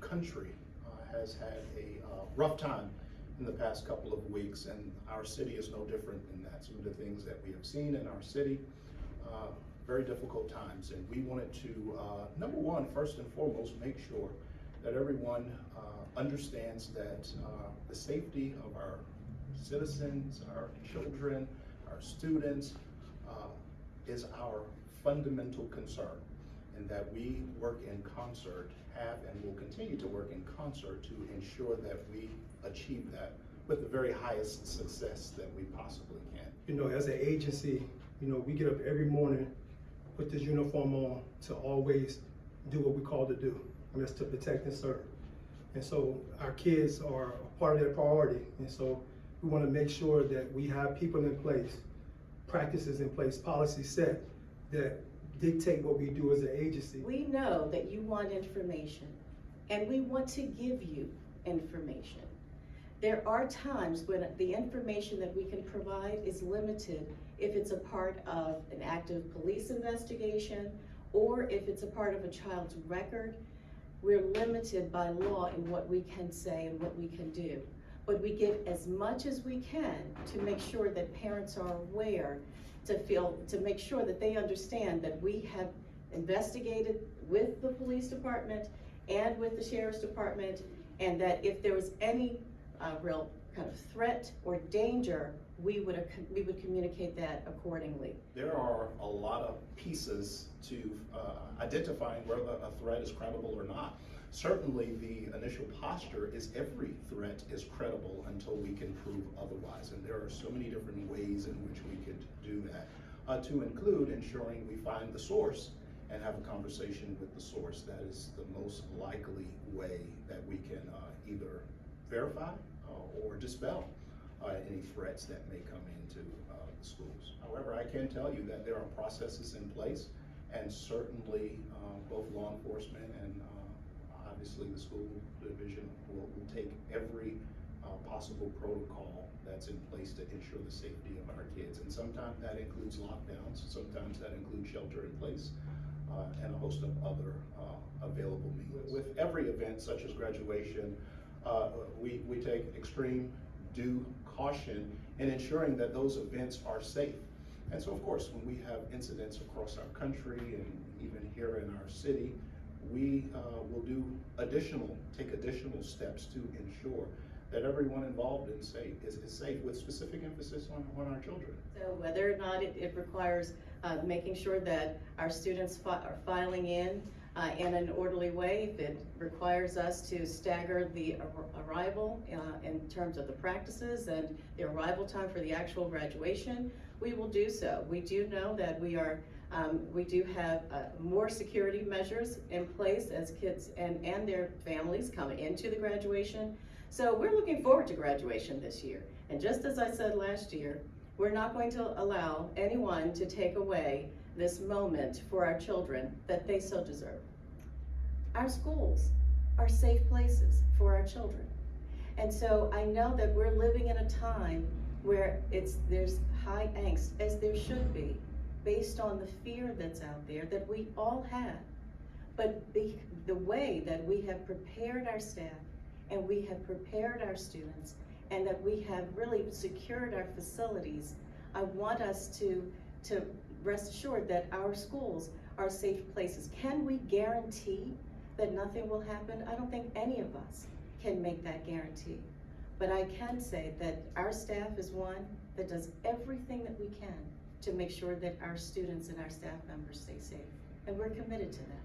country has had a rough time in the past couple of weeks, and our city is no different than that. Some of the things that we have seen in our city, very difficult times, and we wanted to, number one, first and foremost, make sure that everyone understands that the safety of our citizens, our children, our students is our fundamental concern, and that we work in concert, have and will continue to work in concert to ensure that we achieve that with the very highest success that we possibly can. You know, as an agency, you know, we get up every morning, put this uniform on to always do what we call to do, and that's to protect and serve. And so our kids are a part of that priority. And so we want to make sure that we have people in place, practices in place, policies set that dictate what we do as an agency. We know that you want information, and we want to give you information. There are times when the information that we can provide is limited if it's a part of an active police investigation or if it's a part of a child's record. We're limited by law in what we can say and what we can do. But we give as much as we can to make sure that parents are aware, to make sure that they understand that we have investigated with the police department and with the sheriff's department, and that if there was any real kind of threat or danger, we would communicate that accordingly. There are a lot of pieces to identifying whether a threat is credible or not. Certainly the initial posture is every threat is credible until we can prove otherwise, and there are so many different ways in which we could do that, to include ensuring we find the source and have a conversation with the source. That is the most likely way that we can either verify or dispel any threats that may come into the schools. However, I can tell you that there are processes in place, and certainly both law enforcement and obviously the school division will take every possible protocol that's in place to ensure the safety of our kids. And sometimes that includes lockdowns, sometimes that includes shelter in place, and a host of other available means. With every event such as graduation, we take extreme due caution in ensuring that those events are safe. And so of course, when we have incidents across our country and even here in our city, we will take additional steps to ensure that everyone involved is safe, with specific emphasis on our children. So whether or not it requires making sure that our students are filing in an orderly way, if it requires us to stagger the arrival in terms of the practices and the arrival time for the actual graduation, we will do so. We do know that we do have more security measures in place as kids and their families come into the graduation. So we're looking forward to graduation this year. And just as I said last year, we're not going to allow anyone to take away this moment for our children that they so deserve. Our schools are safe places for our children. And so I know that we're living in a time where there's high angst, as there should be, based on the fear that's out there that we all have. But the way that we have prepared our staff and we have prepared our students and that we have really secured our facilities, I want us to rest assured that our schools are safe places. Can we guarantee that nothing will happen? I don't think any of us can make that guarantee. But I can say that our staff is one that does everything that we can to make sure that our students and our staff members stay safe. And we're committed to that.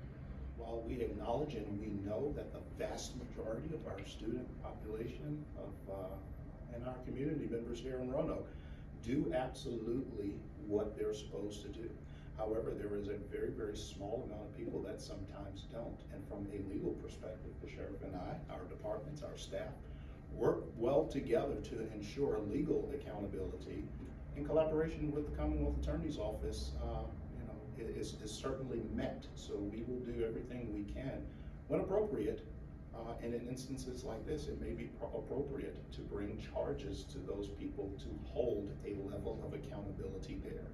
While we acknowledge and we know that the vast majority of our student population and our community members here in Roanoke do absolutely what they're supposed to do. However, there is a very, very small amount of people that sometimes don't. And from a legal perspective, the sheriff and I, our departments, our staff, work well together to ensure legal accountability in collaboration with the Commonwealth Attorney's Office. Is certainly met. So we will do everything we can when appropriate. And in instances like this, it may be appropriate to bring charges to those people to hold a level of accountability there.